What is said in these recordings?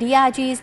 DIGs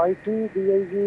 IT, DIG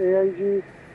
AIG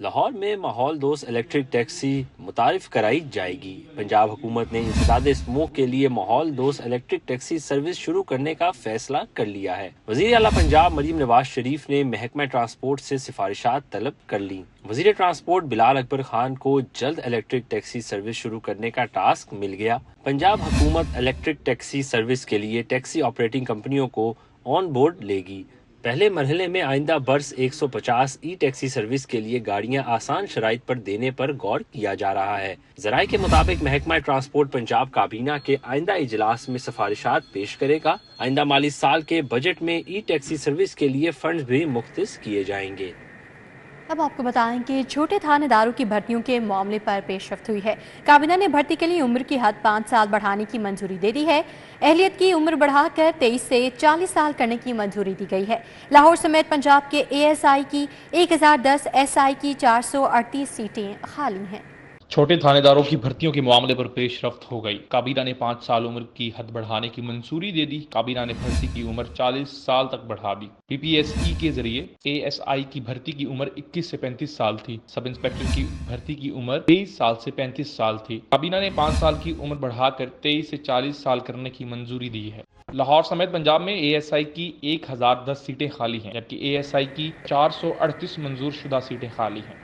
Lahore میں ماحول دوست الیکٹرک ٹیکسی متعارف کرائی جائے گی۔ پنجاب حکومت نے انسداد اسموگ کے لیے ماحول دوست الیکٹرک ٹیکسی سروس شروع کرنے کا فیصلہ کر لیا ہے۔ وزیر اعلیٰ پنجاب مریم نواز شریف نے محکمہ ٹرانسپورٹ سے سفارشات طلب کر لی۔ وزیر ٹرانسپورٹ بلال اکبر خان کو جلد الیکٹرک ٹیکسی سروس شروع کرنے کا ٹاسک مل گیا۔ پنجاب حکومت الیکٹرک ٹیکسی سروس کے لیے ٹیکسی آپریٹنگ کمپنیوں کو آن بورڈ لے گی۔ پہلے مرحلے میں آئندہ برس 150 ای ٹیکسی سروس کے لیے گاڑیاں آسان شرائط پر دینے پر غور کیا جا رہا ہے۔ ذرائع کے مطابق محکمہ ٹرانسپورٹ پنجاب کابینہ کے آئندہ اجلاس میں سفارشات پیش کرے گا۔ آئندہ مالی سال کے بجٹ میں ای ٹیکسی سروس کے لیے فنڈز بھی مختص کیے جائیں گے۔ اب آپ کو بتائیں کہ چھوٹے تھانے داروں کی بھرتیوں کے معاملے پر پیش رفت ہوئی ہے۔ کابینہ نے بھرتی کے لیے عمر کی حد 5 سال بڑھانے کی منظوری دے دی ہے۔ اہلیت کی عمر بڑھا کر 23 سے 40 سال کرنے کی منظوری دی گئی ہے۔ لاہور سمیت پنجاب کے اے ایس آئی کی 1010، ایس آئی کی 438 سیٹیں خالی ہیں۔ چھوٹے تھانے داروں کی بھرتیوں کے معاملے پر پیش رفت ہو گئی۔ کابینہ نے 5 سال عمر کی حد بڑھانے کی منظوری دے دی۔ کابینہ نے بھرتی کی عمر 40 سال تک بڑھا دی۔ پی پی ایس ای کے ذریعے اے ایس آئی کی بھرتی کی عمر 21 سے 35 سال تھی۔ سب انسپیکٹر کی بھرتی کی عمر 23 سال سے 35 سال تھی۔ کابینہ نے 5 سال کی عمر بڑھا کر 23 سے 40 سال کرنے کی منظوری دی ہے۔ لاہور سمیت پنجاب میں اے ایس آئی کی 1010 سیٹیں خالی ہیں، جبکہ اے ایس آئی کی 438 منظور شدہ سیٹیں خالی ہیں۔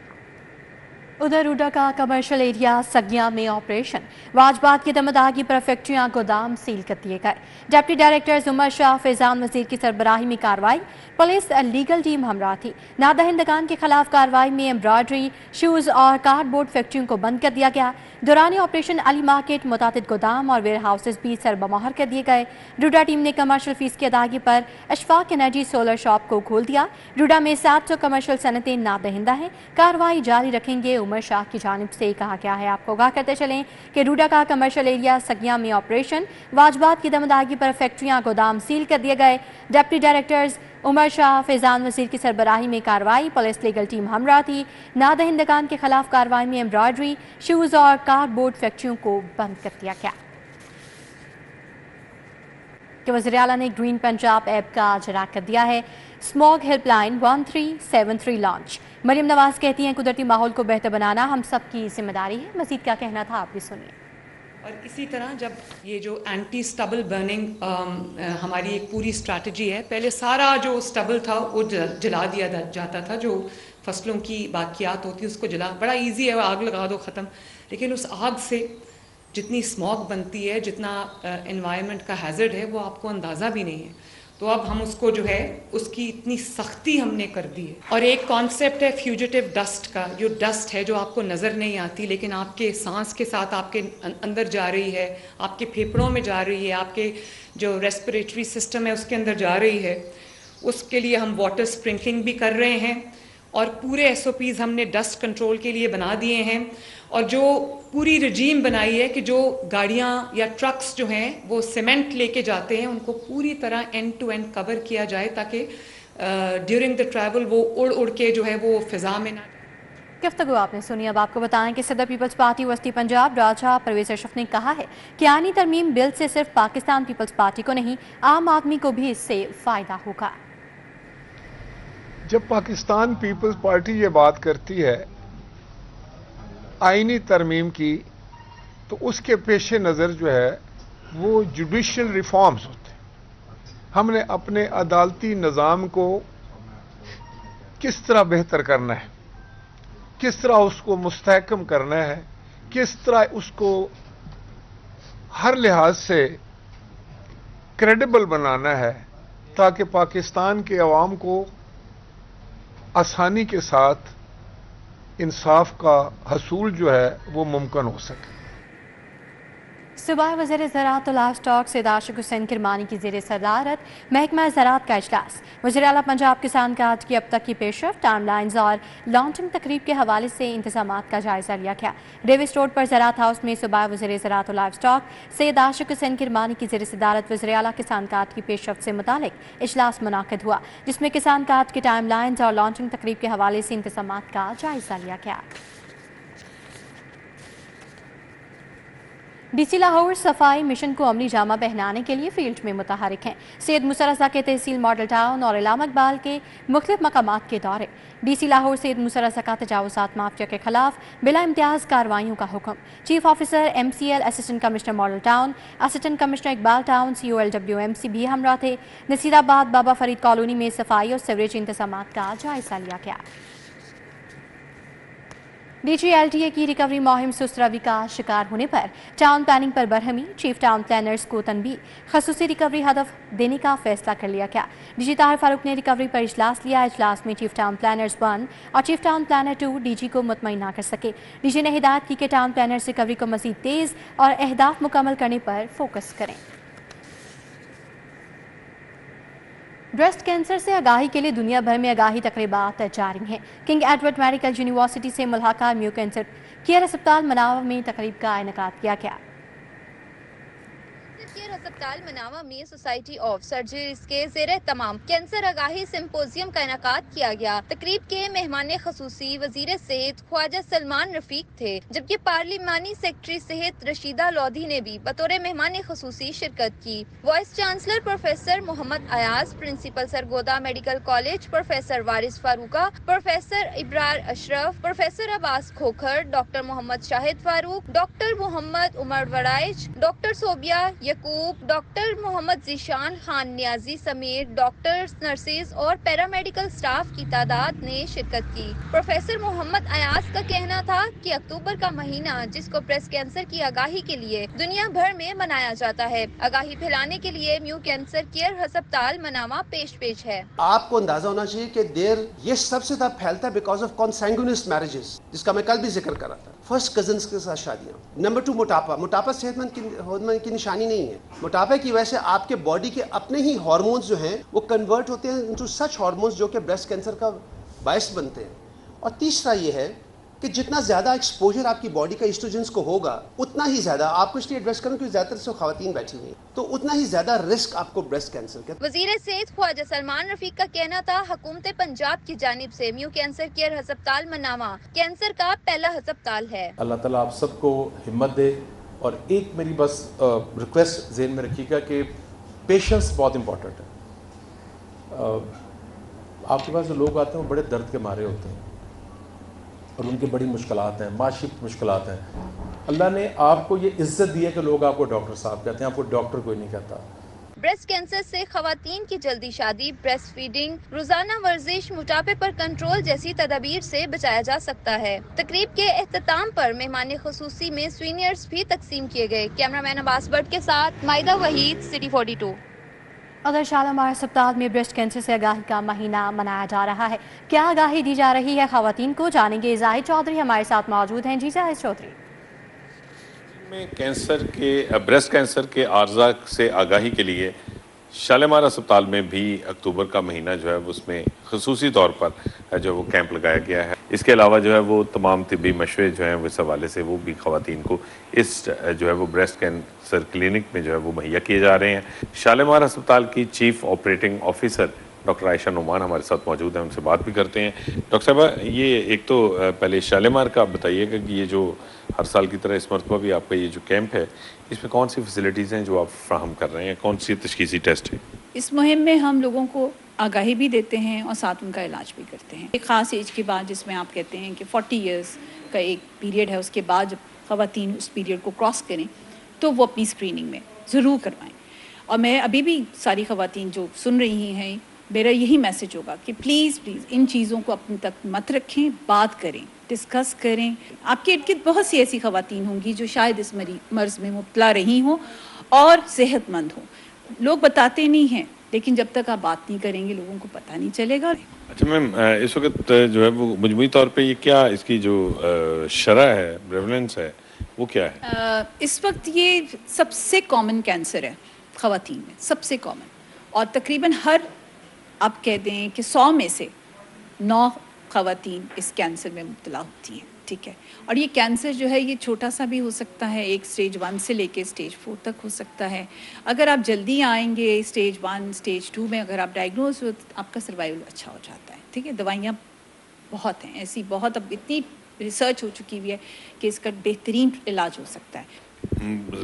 ادھر روڈا کا کمرشل ایریا سگیاں میں آپریشن، واجبات کی دمداغی پر فیکٹریاں گودام سیل کر دیے گئے۔ ڈپٹی ڈائریکٹر عمر شاہ فیضان وزیر کی سربراہی میں کارروائی، پولیس لیگل ٹیم ہمراہ تھی۔ نادہندگان کے خلاف کارروائی میں ایمبرائڈری، شوز اور کارڈ بورڈ فیکٹریوں کو بند کر دیا گیا۔ دوران آپریشن علی مارکیٹ متعدد گودام اور ویئر ہاؤسز بھی سربمہر کر دیے گئے۔ ڈوڈا ٹیم نے کمرشل فیس کی ادائیگی پر اشفاق انرجی سولر شاپ کو کھول دیا۔ ڈوڈا میں 700 کمرشل صنعتیں نادہندہ ہیں، کارروائی جاری رکھیں گے، عمر شاہ کی جانب سے کہا گیا ہے۔ آپ کو آگاہ کرتے چلیں کہ ڈوڈا کا کمرشل ایریا سگیاں میں آپریشن، واجبات کی دمداغی پر فیکٹریاں گودام سیل کر دیے گئے۔ ڈپٹی ڈائریکٹرز عمر شاہ فیضان وزیر کی سربراہی میں کارروائی، پولیس لیگل ٹیم ہمراہ تھی۔ نادہندگان کے خلاف کارروائی میں ایمبرائڈری، شوز اور کارڈ بورڈ فیکٹریوں کو بند کر دیا گیا۔ کہ وزیر اعلیٰ نے گرین پنجاب ایپ کا اجرا کر دیا ہے۔ Smog help line 1373 launch. Maryam Nawaz کہتی ہیں قدرتی ماحول کو بہتر بنانا ہم سب کی ذمہ داری ہے۔ مزید کیا کہنا تھا آپ بھی سنیے۔ اور اسی طرح جب یہ جو اینٹی سٹبل برننگ ہماری ایک پوری اسٹریٹجی ہے، پہلے سارا جو سٹبل تھا وہ جلا دیا جاتا تھا، جو فصلوں کی باقیات ہوتی اس کو جلا، بڑا ایزی ہے، آگ لگا دو ختم، لیکن اس آگ سے جتنی اسموگ بنتی ہے، جتنا انوائرمنٹ کا ہیزرڈ ہے، وہ آپ کو اندازہ بھی نہیں ہے۔ تو اب ہم اس کو جو ہے اس کی اتنی سختی ہم نے کر دی ہے۔ اور ایک کانسیپٹ ہے فیوجیٹیو ڈسٹ کا، جو ڈسٹ ہے جو آپ کو نظر نہیں آتی لیکن آپ کے سانس کے ساتھ آپ کے اندر جا رہی ہے، آپ کے پھیپھڑوں میں جا رہی ہے، آپ کے جو ریسپریٹری سسٹم ہے اس کے اندر جا رہی ہے، اس کے لیے ہم واٹر اسپرنکلنگ بھی کر رہے ہیں اور پورے ایس او پیز ہم نے ڈسٹ کنٹرول کے لیے بنا دیے ہیں۔ اور جو پوری رجیم بنائی ہے کہ جو گاڑیاں یا ٹرکس جو ہیں وہ سیمنٹ لے کے جاتے ہیں، ان کو پوری طرح اینڈ ٹو اینڈ کور کیا جائے تاکہ ڈیورنگ دا ٹریول وہ اڑ کے جو ہے وہ فضا میں نہ۔ گفتگو آپ نے سنی۔ اب آپ کو بتائیں کہ صدر پیپلز پارٹی وسطی پنجاب راجہ پرویز اشرف نے کہا ہے کہ آئینی ترمیم بل سے صرف پاکستان پیپلز پارٹی کو نہیں، عام آدمی کو بھی اس سے فائدہ ہوگا۔ جب پاکستان پیپلز پارٹی یہ بات کرتی ہے آئینی ترمیم کی، تو اس کے پیش نظر جو ہے وہ جوڈیشل ریفارمز ہوتے ہیں۔ ہم نے اپنے عدالتی نظام کو کس طرح بہتر کرنا ہے، کس طرح اس کو مستحکم کرنا ہے، کس طرح اس کو ہر لحاظ سے کریڈیبل بنانا ہے تاکہ پاکستان کے عوام کو آسانی کے ساتھ انصاف کا حصول جو ہے وہ ممکن ہو سکے۔ صوبائی وزیر زراعت و لائف اسٹاک سید عاشق حسین کرمانی کی زیر صدارت محکمہ زراعت کا اجلاس۔ وزیر اعلیٰ پنجاب کسان کارڈ کی اب تک کی پیش رفت، ٹائم لائنز اور لانچنگ تقریب کے حوالے سے انتظامات کا جائزہ لیا گیا۔ ڈیوس روڈ پر زراعت ہاؤس میں صوبائی وزیر زراعت و لائف اسٹاک سید عاشق حسین کرمانی کی زیر صدارت وزیر اعلیٰ کسان کارڈ کی پیش رفت سے متعلق اجلاس منعقد ہوا، جس میں کسان کارڈ کی ٹائم لائنز اور لانچنگ تقریب کے حوالے سے انتظامات کا جائزہ لیا گیا۔ DC لاہور صفائی مشن کو عملی جامہ پہنانے کے لیے فیلڈ میں متحرک ہیں۔ سید موسیٰ رضا کے تحصیل ماڈل ٹاؤن اور علامہ اقبال کے مختلف مقامات کے دورے۔ DC لاہور سید موسیٰ رضا کا تجاوزات مافیا کے خلاف بلا امتیاز کارروائیوں کا حکم۔ Chief officer MCL assistant commissioner model town, assistant commissioner Iqbal town, COLWMC بھی ہمراہ تھے۔ نصیر آباد بابا فرید کالونی میں صفائی اور سیوریج انتظامات کا جائزہ لیا گیا۔ DG LTA کی ریکوری مہم سست روی کا شکار ہونے پر ٹاؤن پلاننگ پر برہمی، چیف ٹاؤن پلانرز کو تنبیہ، خصوصی ریکوری ہدف دینے کا فیصلہ کر لیا گیا۔ DG طاہر فاروق نے ریکوری پر اجلاس لیا۔ اجلاس میں چیف ٹاؤن پلانرز 1 اور چیف ٹاؤن پلانر 2 DG کو مطمئن نہ کر سکے۔ DG نے ہدایت کی کہ ٹاؤن پلانرز ریکوری کو مزید تیز اور اہداف مکمل کرنے پر فوکس کریں۔ بریسٹ کینسر سے آگاہی کے لیے دنیا بھر میں آگاہی تقریبات جاری ہیں۔ کنگ ایڈورڈ میڈیکل یونیورسٹی سے ملحقہ میو کینسر کیئر ہسپتال مناوا میں تقریب کا انعقاد کیا گیا۔ کیئر ہسپتال مناوا میں سوسائٹی آف سرجریز کے زیر اہتمام کینسر آگاہی سمپوزیم کا انعقاد کیا گیا۔ تقریب کے مہمان خصوصی وزیر صحت خواجہ سلمان رفیق تھے، جبکہ پارلیمانی سیکرٹری صحت رشیدہ لودھی نے بھی بطور مہمان خصوصی شرکت کی۔ Vice chancellor professor Muhammad Ayaz, principal Sargodha medical college professor Waris Farooqa, professor Abrar Ashraf, professor Abbas Khokhar, doctor Muhammad Shahid Farooq, doctor Muhammad Umar Warraich, doctor Sobia Yaqoob, doctor Muhammad Zeeshan Khan Niazi سمیت ڈاکٹرز، نرسز اور پیرامیڈیکل سٹاف کی تعداد نے شرکت کی۔ پروفیسر محمد ایاز کا کہنا تھا کہ اکتوبر کا مہینہ، جس کو بریسٹ کینسر کی آگاہی کے لیے دنیا بھر میں منایا جاتا ہے، آگاہی پھیلانے کے لیے میو کینسر کیئر ہسپتال مناوا پیش ہے۔ آپ کو اندازہ ہونا چاہیے کہ یہ سب سے زیادہ پھیلتا ہے بیکاز آف کانسینگوینس میرجز، جس کا میں کل بھی ذکر کر رہا تھا۔ فرسٹ کزنس کے ساتھ شادیاں۔ نمبر 2 موٹاپا صحت مند کی نشانی نہیں ہے۔ موٹاپے کی وجہ سے آپ کے باڈی کے اپنے ہی ہارمونز جو ہیں وہ کنورٹ ہوتے ہیں انٹو سچ ہارمونز جو کہ بریسٹ کینسر کا باعث بنتے ہیں۔ اور تیسرا یہ ہے کہ جتنا زیادہ ایکسپوجر آپ کی باڈی کا ایسٹروجنز کو ہوگا، اتنا ہی زیادہ آپ کو اس لیے ایڈریس کروں کہ زیادہ تر سے خواتین بیٹھی ہوئی ہیں، تو اتنا ہی زیادہ رسک آپ کو بریسٹ کینسر کا۔ وزیر صحت خواجہ سلمان رفیق کا کہنا تھا، حکومت پنجاب کی جانب سے میو کینسر کیئر ہسپتال مناوا کینسر کا پہلا ہسپتال ہے۔ اللہ تعالیٰ آپ سب کو ہمت دے، اور ایک میری بس ریکویسٹ ذہن میں رکھیے گا کہ پیشنس بہت امپورٹنٹ ہے۔ آپ کے پاس جو لوگ آتے ہیں وہ بڑے درد کے مارے ہوتے ہیں اور ان کی بڑی مشکلات ہیں، معاشی مشکلات ہیں۔ اللہ نے آپ کو یہ عزت دی ہے کہ لوگ آپ کو ڈاکٹر صاحب کہتے ہیں، آپ کو ڈاکٹر کوئی نہیں کہتا۔ بریسٹ کینسر سے خواتین کی جلدی شادی، بریسٹ فیڈنگ، روزانہ ورزش، موٹاپے پر کنٹرول جیسی تدابیر سے بچایا جا سکتا ہے۔ تقریب کے اختتام پر مہمان خصوصی میں سوینئرز بھی تقسیم کیے گئے۔ کیمرامین عباس بٹ کے ساتھ مائدہ وحید، سٹی 42۔ ادھر شالمار ہسپتال میں بریسٹ کینسر سے آگاہی کا مہینہ منایا جا رہا ہے۔ کیا آگاہی دی جا رہی ہے خواتین کو، جانیں گے۔ زاہد چودھری ہمارے ساتھ موجود ہیں۔ جی زاہد چودھری۔ میں بریسٹ کینسر کے عارضہ سے آگاہی کے لیے شالمار ہسپتال میں بھی اکتوبر کا مہینہ جو ہے اس میں خصوصی طور پر جو وہ کیمپ لگایا گیا ہے۔ اس کے علاوہ جو ہے وہ تمام طبی مشورے جو ہیں اس حوالے سے وہ بھی خواتین کو اس جو ہے وہ بریسٹ کینسر کلینک میں جو ہے وہ مہیا کیے جا رہے ہیں۔ شالمار ہسپتال کی چیف آپریٹنگ آفیسر ڈاکٹر عائشہ نعمان ہمارے ساتھ موجود ہیں، ان سے بات بھی کرتے ہیں۔ ڈاکٹر صاحبہ، یہ ایک تو پہلے شالمار کا بتائیے گا کہ یہ جو ہر سال کی طرح اس مرتبہ بھی آپ کا یہ جو کیمپ ہے، اس میں کون سی فیسلٹیز ہیں جو آپ فراہم کر رہے ہیں، کون سی تشخیصی ٹیسٹ ہیں؟ اس مہم میں ہم لوگوں کو آگاہی بھی دیتے ہیں اور ساتھ ان کا علاج بھی کرتے ہیں۔ ایک خاص ایج کے بعد، جس میں آپ کہتے ہیں کہ 40 ایئرس کا ایک پیریڈ ہے، اس کے بعد جب خواتین اس پیریڈ کو کراس کریں تو وہ اپنی اسکریننگ میں ضرور کروائیں۔ اور میں ابھی بھی ساری خواتین جو سن رہی ہیں، میرا یہی میسج ہوگا کہ پلیز ان چیزوں کو اپنے تک مت رکھیں، بات کریں، ڈسکس کریں۔ آپ کے ارد گرد بہت سی ایسی خواتین ہوں گی جو شاید اس مرض میں مبتلا رہی ہوں اور صحت مند ہوں۔ لوگ بتاتے نہیں ہیں، لیکن جب تک آپ بات نہیں کریں گے لوگوں کو پتہ نہیں چلے گا۔ اچھا میم، اس وقت جو ہے وہ مجموعی طور پہ یہ کیا اس کی جو شرح ہے، پریولنس ہے، وہ کیا ہے؟ اس وقت یہ سب سے کامن کینسر ہے خواتین میں، سب سے کامن، اور تقریباً آپ کہہ دیں کہ 100 میں سے 9 خواتین اس کینسر میں مبتلا ہوتی ہیں، ٹھیک ہے۔ اور یہ کینسر جو ہے یہ چھوٹا سا بھی ہو سکتا ہے، ایک سٹیج 1 سے لے کے سٹیج 4 تک ہو سکتا ہے۔ اگر آپ جلدی آئیں گے سٹیج 1 سٹیج 2 میں، اگر آپ ڈائگنوز ہو تو آپ کا سروائیول اچھا ہو جاتا ہے، ٹھیک ہے۔ دوائیاں بہت ہیں ایسی، بہت اب اتنی ریسرچ ہو چکی ہوئی ہے کہ اس کا بہترین علاج ہو سکتا ہے۔